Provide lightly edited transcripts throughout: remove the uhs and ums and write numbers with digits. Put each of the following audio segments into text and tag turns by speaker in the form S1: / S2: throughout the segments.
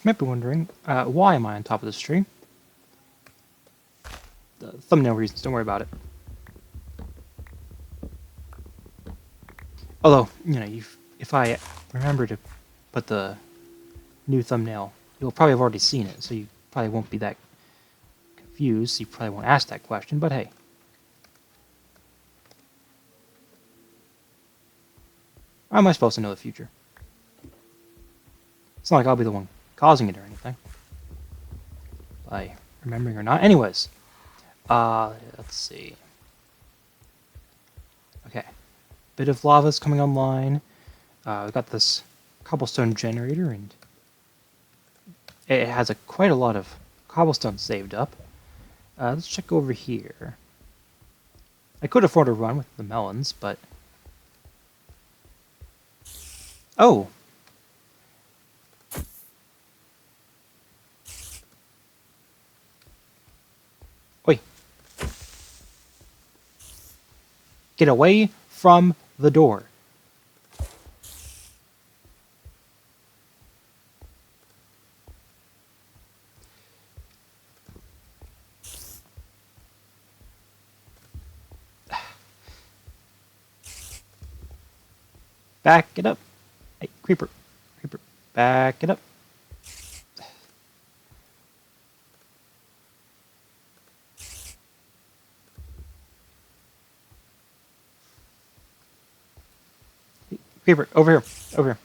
S1: You might be wondering, why am I on top of this tree? The thumbnail reasons, don't worry about it. Although, if I remember to put the new thumbnail, you'll probably have already seen it, so you probably won't be that confused. You probably won't ask that question, but hey. How am I supposed to know the future? It's not like I'll be the one causing it or anything. By remembering or not. Anyways. Let's see. Okay. Bit of lava's coming online. We've got this cobblestone generator, and it has quite a lot of cobblestone saved up. Let's check over here. I could afford a run with the melons, but... Oh! Oi! Get away from the door. Back it up. Hey, creeper. Creeper. Back it up. Hey, creeper, over here. Over here.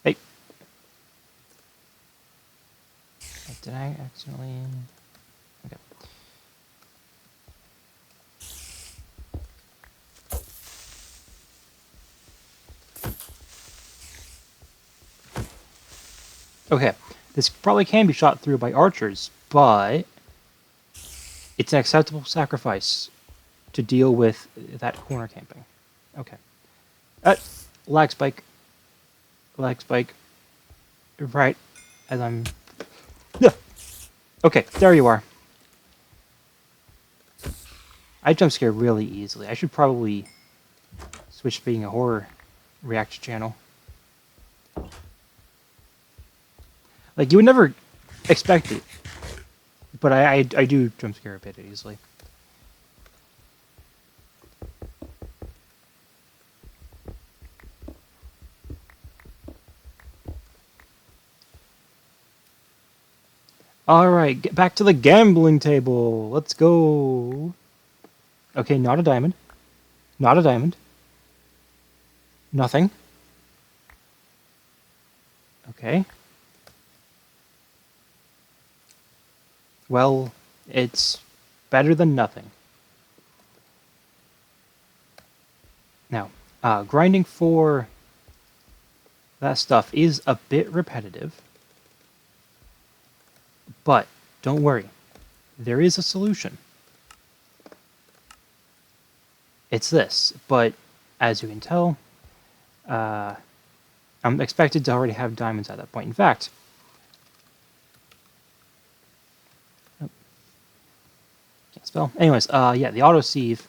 S1: Hey. Did I accidentally... Okay. Okay, this probably can be shot through by archers, but it's an acceptable sacrifice to deal with that corner camping. Okay. Lag spike. Lag spike. Right as I'm... Yeah. Okay, there you are. I jump scare really easily. I should probably switch to being a horror reaction channel. Like, you would never expect it. But I do jump scare a bit easily. Alright, get back to the gambling table. Let's go. Okay, not a diamond. Not a diamond. Nothing. Okay. Well, it's better than nothing. Now, grinding for that stuff is a bit repetitive. But don't worry. There is a solution. It's this, but as you can tell, I'm expected to already have diamonds at that point. In fact, can't spell. Anyways, yeah, the autosave,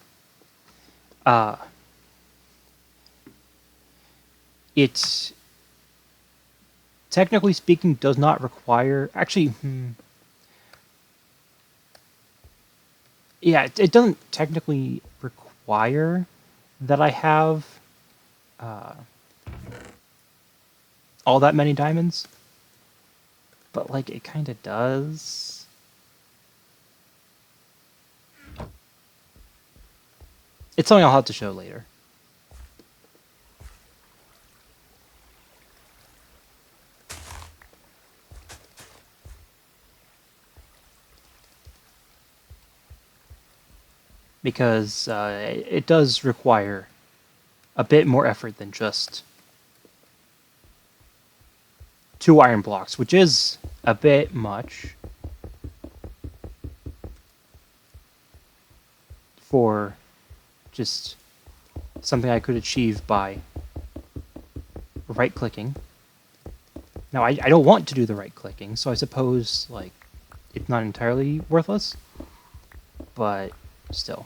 S1: it, technically speaking, does not require, actually, yeah, it doesn't technically require that I have all that many diamonds, but like it kind of does. It's something I'll have to show later. Because it does require a bit more effort than just 2 iron blocks, which is a bit much for just something I could achieve by right-clicking. Now, I don't want to do the right-clicking, so I suppose, like, it's not entirely worthless, but still.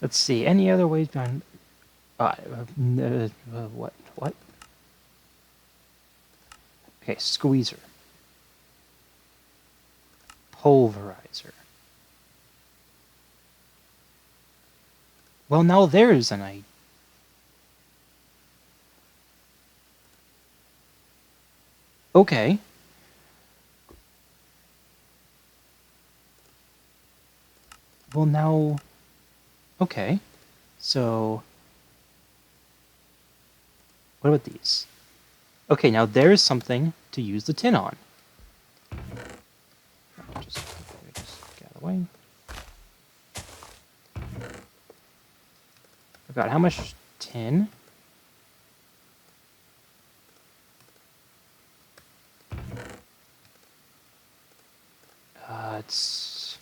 S1: Let's see. Any other ways beyond... what? What? Okay, squeezer. Pulverizer. Well, now there's an idea. Okay. Well, now... Okay. So... What about these? Okay, now there's something to use the tin on. Just get out of the way. I've got how much tin? It's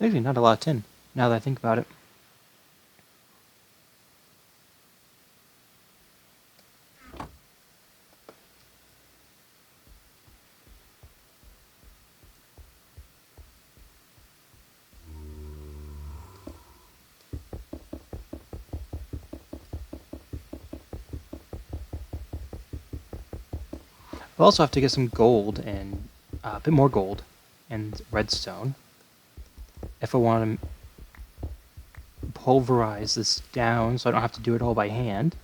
S1: actually not a lot of tin, now that I think about it. I'll also have to get some gold and a bit more gold and redstone if I want to pulverize this down so I don't have to do it all by hand.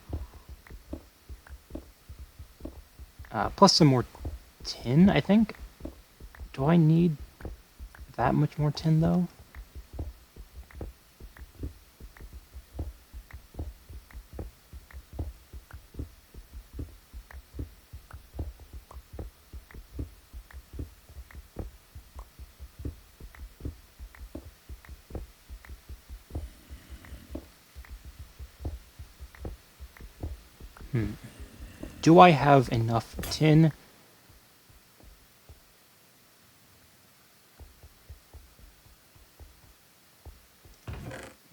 S1: Plus some more tin, I think. Do I need that much more tin, though? Do I have enough tin?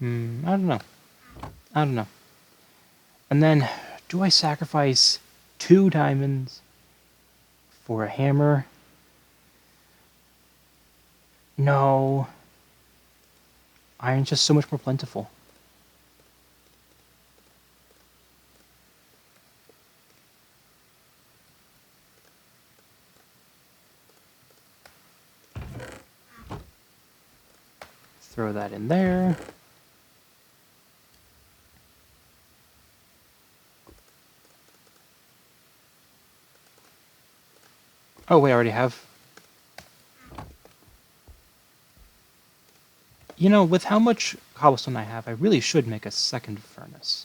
S1: I don't know. I don't know. And then, do I sacrifice 2 diamonds for a hammer? No. Iron's just so much more plentiful. Throw that in there. Oh, wait, I already have. You know, with how much cobblestone I have, I really should make a second furnace.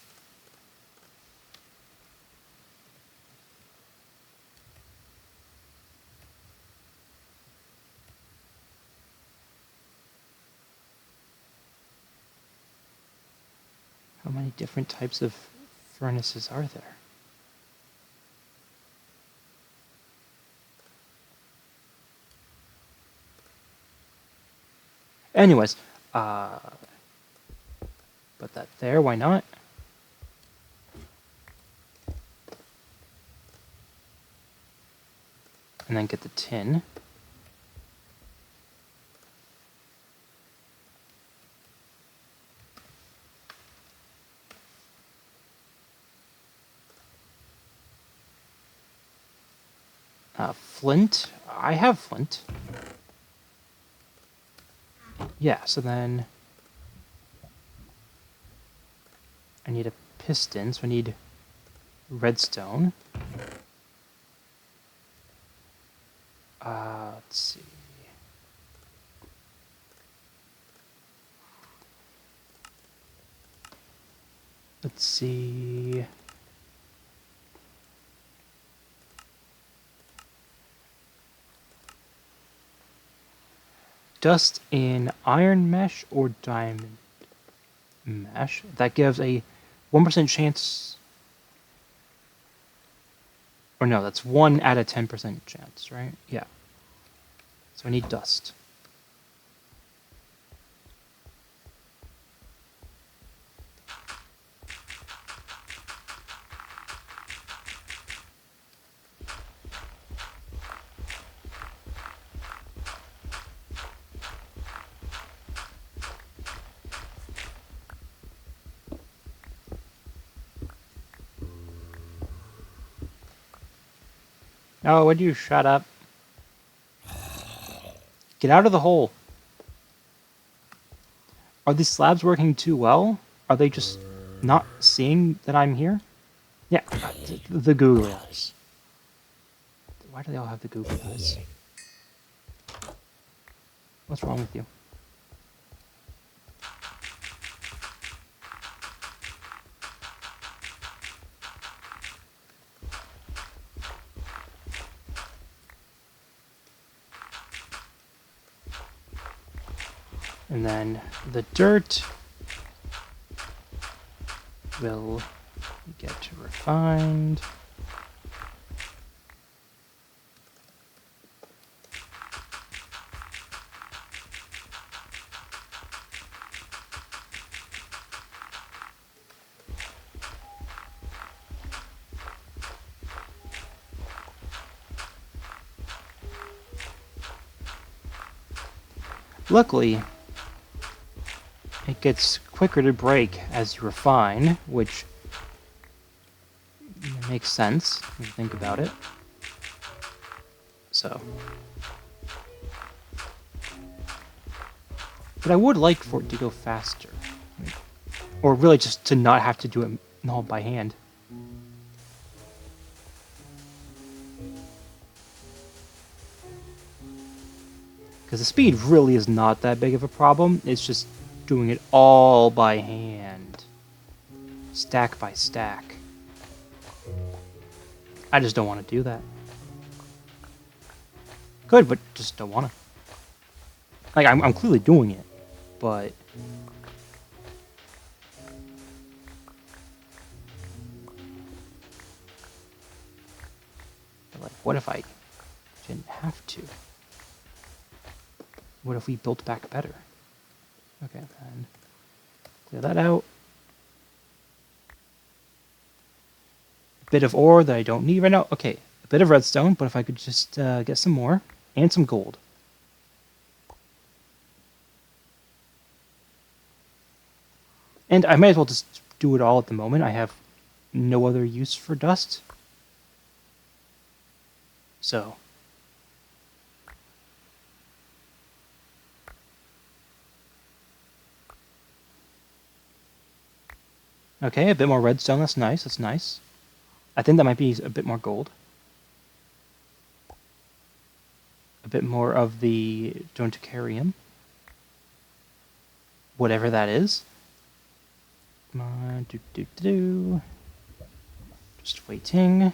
S1: How many different types of furnaces are there? Anyways, put that there, why not? And then get the tin. Flint. I have flint. Yeah, so then I need a piston, so I need redstone. Let's see. Let's see. Dust in iron mesh or diamond mesh. That gives a 1% chance. Or no, that's 1 out of 10% chance, right? Yeah. So I need dust. Oh, would you shut up? Get out of the hole. Are these slabs working too well? Are they just not seeing that I'm here? Yeah, the googly eyes. Why do they all have the googly eyes? What's wrong with you? And then the dirt will get refined. Luckily, it gets quicker to break as you refine, which makes sense when you think about it. So. But I would like for it to go faster. Or really just to not have to do it all by hand. Because the speed really is not that big of a problem. It's just doing it all by hand. Stack by stack. I just don't want to do that. Could, but just don't want to. Like, I'm clearly doing it, but... like, what if I didn't have to? What if we built back better? Okay, then clear that out. A bit of ore that I don't need right now. Okay, a bit of redstone, but if I could just get some more. And some gold. And I might as well just do it all at the moment. I have no other use for dust. So... okay, a bit more redstone. That's nice. That's nice. I think that might be a bit more gold. A bit more of the Donticarium. Whatever that is. Come on. Just waiting.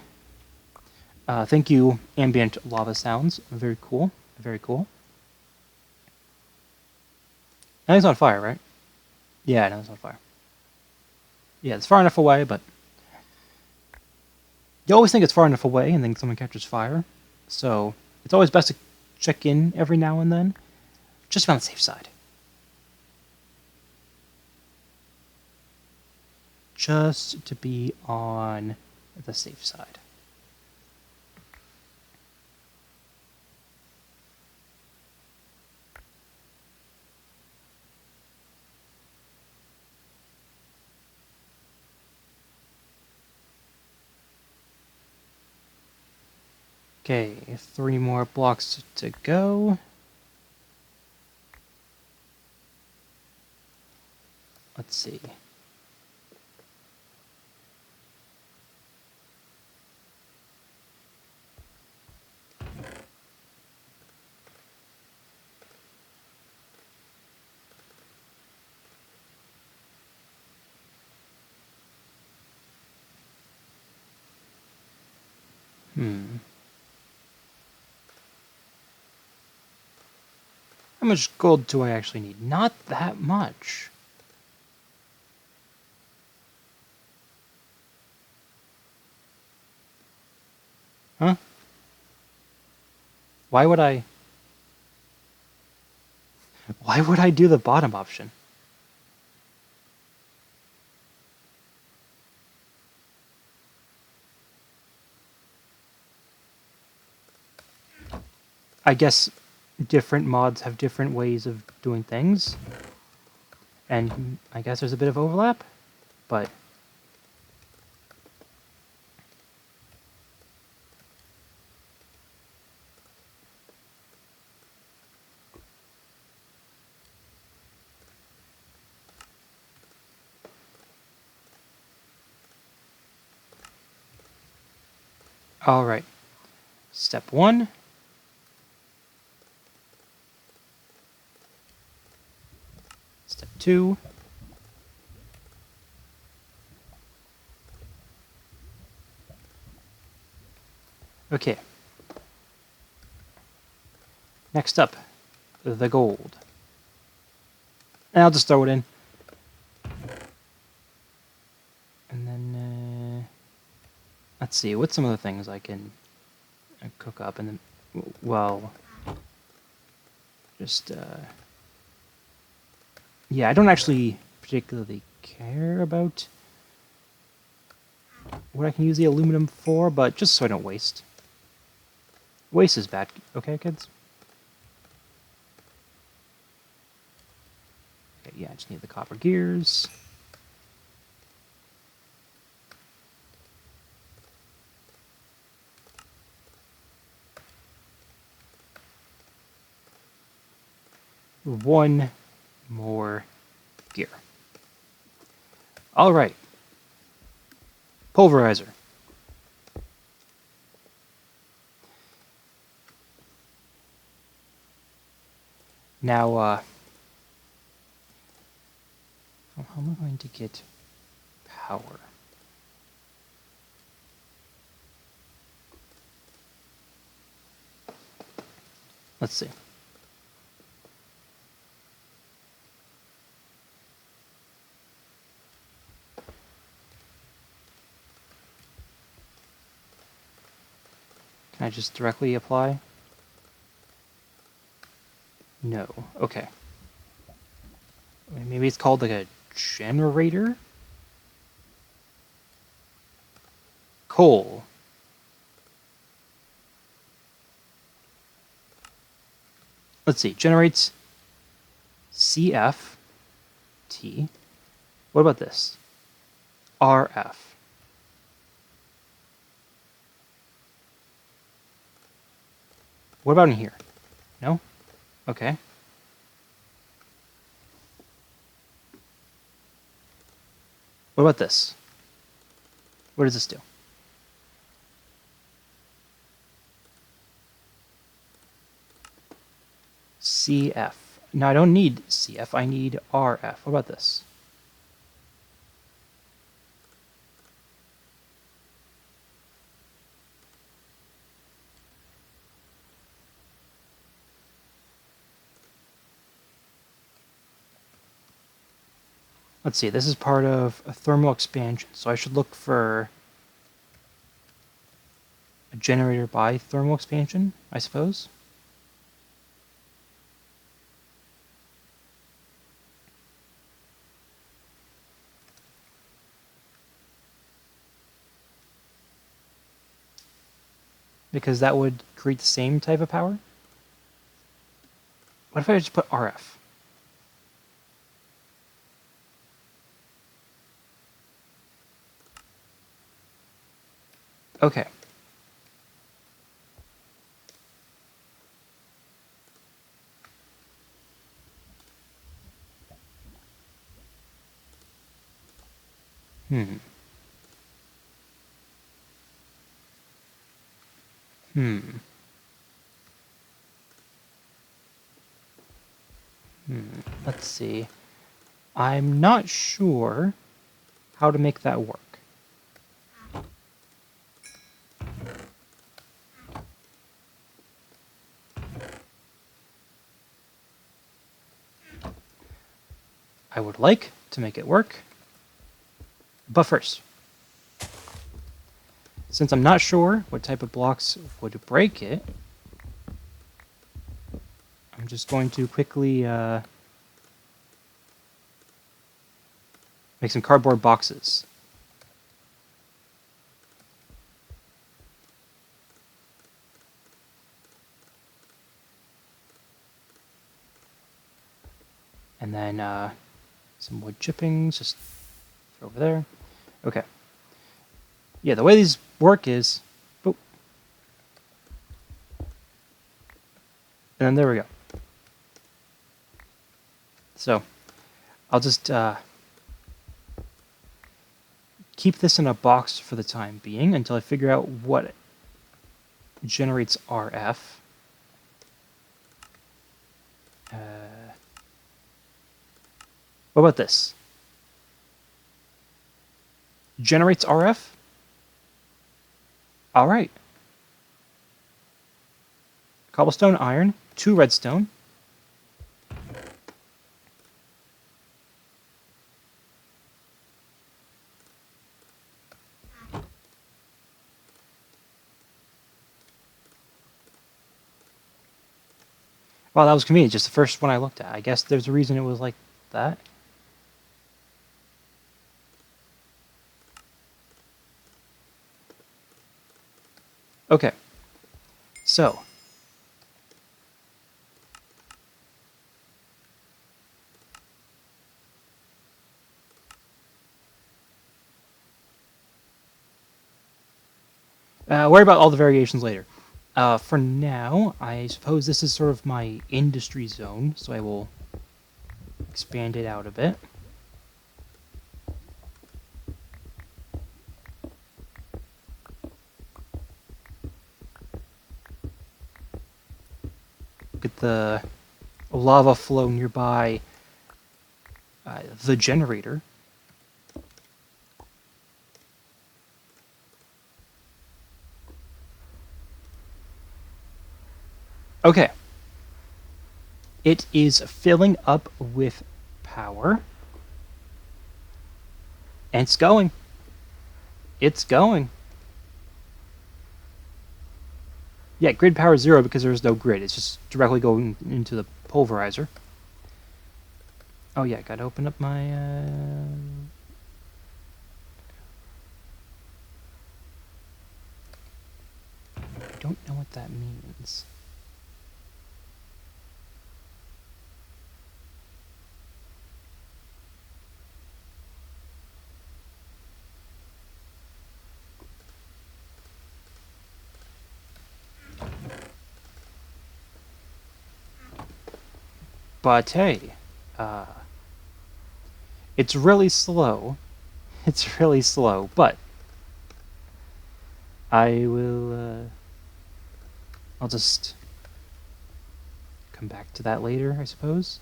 S1: Thank you, ambient lava sounds. Very cool. Very cool. I think it's on fire, right? Yeah, I know it's on fire. Yeah, it's far enough away, but... you always think it's far enough away, and then someone catches fire. So, it's always best to check in every now and then. Just to be on the safe side. Just to be on the safe side. Okay, 3 more blocks to go. Let's see. How much gold do I actually need? Not that much. Huh? Why would I do the bottom option? I guess different mods have different ways of doing things. And I guess there's a bit of overlap, but... All right. Step 1. Step 2. Okay. Next up, the gold. And I'll just throw it in. And then, let's see, what's some of the things I can cook up? And then, well, just, yeah, I don't actually particularly care about what I can use the aluminum for, but just so I don't waste. Waste is bad. Okay, kids? Okay, yeah, I just need the copper gears. One more gear. All right. Pulverizer. Now, how am I going to get power? Let's see. Can I just directly apply? No. Okay. Maybe it's called like a generator? Coal. Let's see. Generates CF T. What about this? RF. What about in here? No? Okay. What about this? What does this do? CF. Now I don't need CF, I need RF. What about this? Let's see, this is part of a thermal expansion, so I should look for a generator by thermal expansion, I suppose. Because that would create the same type of power. What if I just put RF? Okay. Hmm. Let's see. I'm not sure how to make that work. I would like to make it work, but first, since I'm not sure what type of blocks would break it, I'm just going to quickly make some cardboard boxes. And then some wood chippings, just over there. Okay. Yeah, the way these work is, boop. And then there we go. So, I'll just keep this in a box for the time being until I figure out what generates RF. What about this? Generates RF? Alright. Cobblestone, iron, 2 redstone. Wow, that was convenient. Just the first one I looked at. I guess there's a reason it was like that. Okay. So. Worry about all the variations later. For now, I suppose this is sort of my industry zone, so I will expand it out a bit. Look at the lava flow nearby the generator. Okay. It is filling up with power. And it's going. It's going. Yeah, grid power is 0 because there's no grid. It's just directly going into the pulverizer. Oh yeah, gotta open up my... I don't know what that means. But hey, it's really slow. It's really slow, but I will, I'll just come back to that later, I suppose.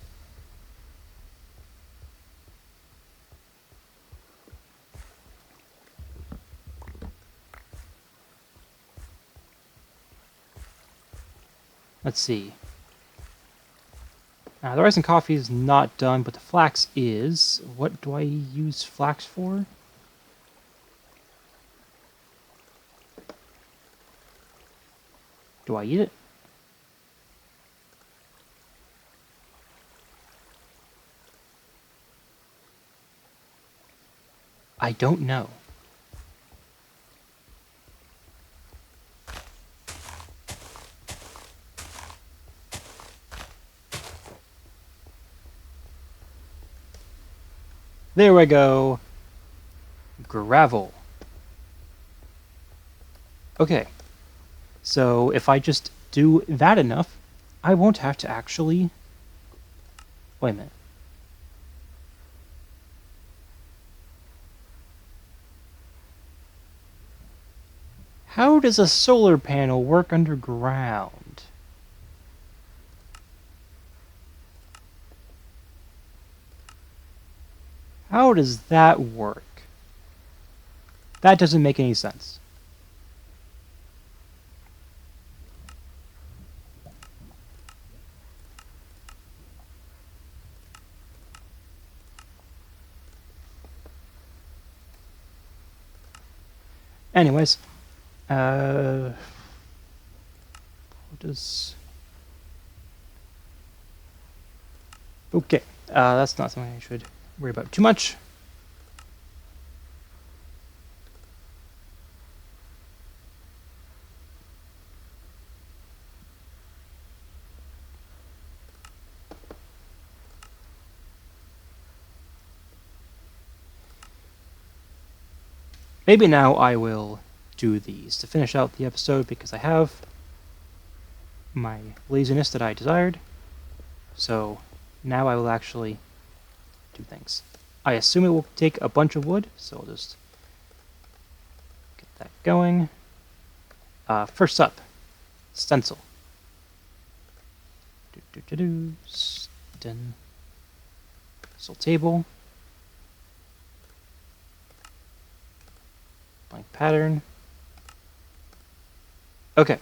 S1: Let's see. The rice and coffee is not done, but the flax is. What do I use flax for? Do I eat it? I don't know. There we go. Gravel. Okay. So if I just do that enough, I won't have to actually... Wait a minute. How does a solar panel work underground? How does that work? That doesn't make any sense. Anyways, what does... Okay, that's not something I should worry about too much. Maybe now I will do these to finish out the episode because I have my laziness that I desired. So now I will actually do things. I assume it will take a bunch of wood, so I'll just get that going. First up, Stencil. Stencil table. Blank pattern. Okay.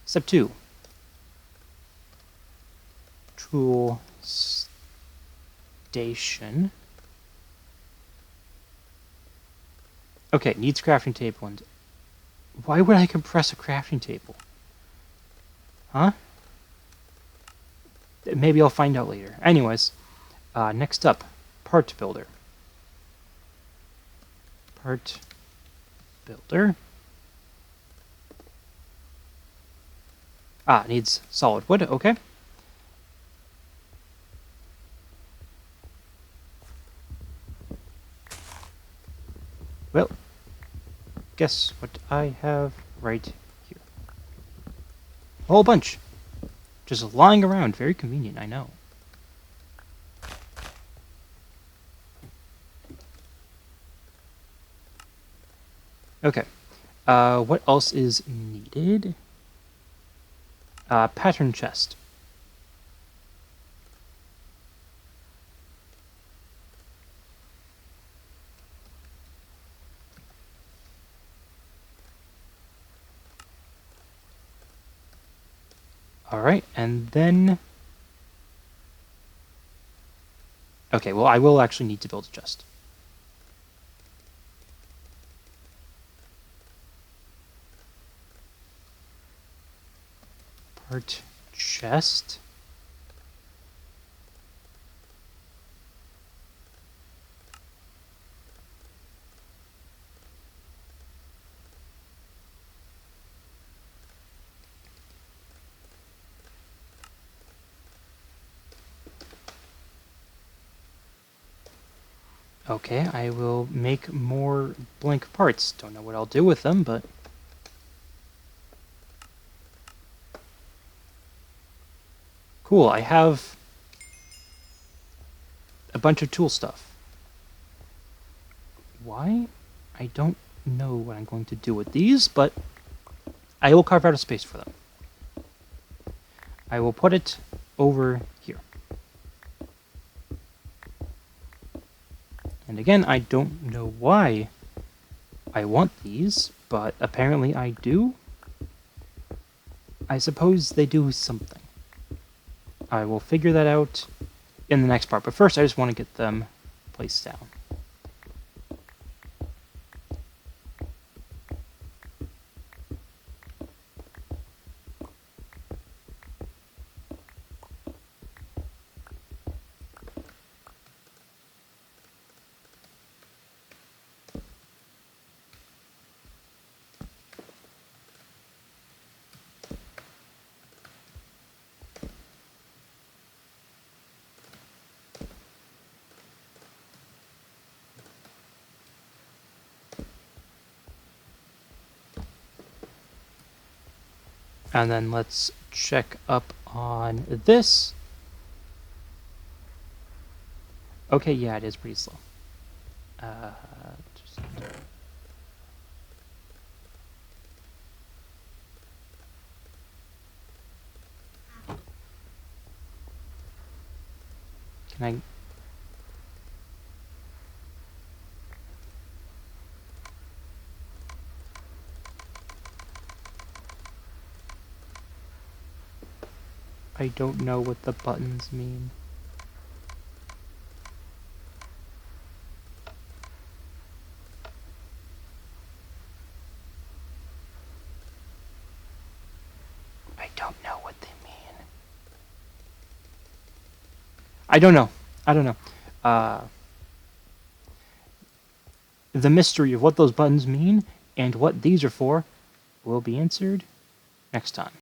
S1: Step 2. Tool station. Okay, needs crafting table. And why would I compress a crafting table? Huh? Maybe I'll find out later. Anyways, next up, part builder. Part builder. Needs solid wood. Okay. Well, guess what I have right here? A whole bunch. Just lying around. Very convenient, I know. Okay. What else is needed? Pattern chest. Alright, and then... Okay, well, I will actually need to build a chest. Part chest. Okay, I will make more blank parts. Don't know what I'll do with them, but... Cool, I have a bunch of tool stuff. Why? I don't know what I'm going to do with these, but I will carve out a space for them. I will put it over here. And again, I don't know why I want these, but apparently I do. I suppose they do something. I will figure that out in the next part, but first I just want to get them placed down. And then let's check up on this. Okay, yeah, it is pretty slow. Can I... I don't know what the buttons mean. I don't know what they mean. I don't know. I don't know. The mystery of what those buttons mean and what these are for will be answered next time.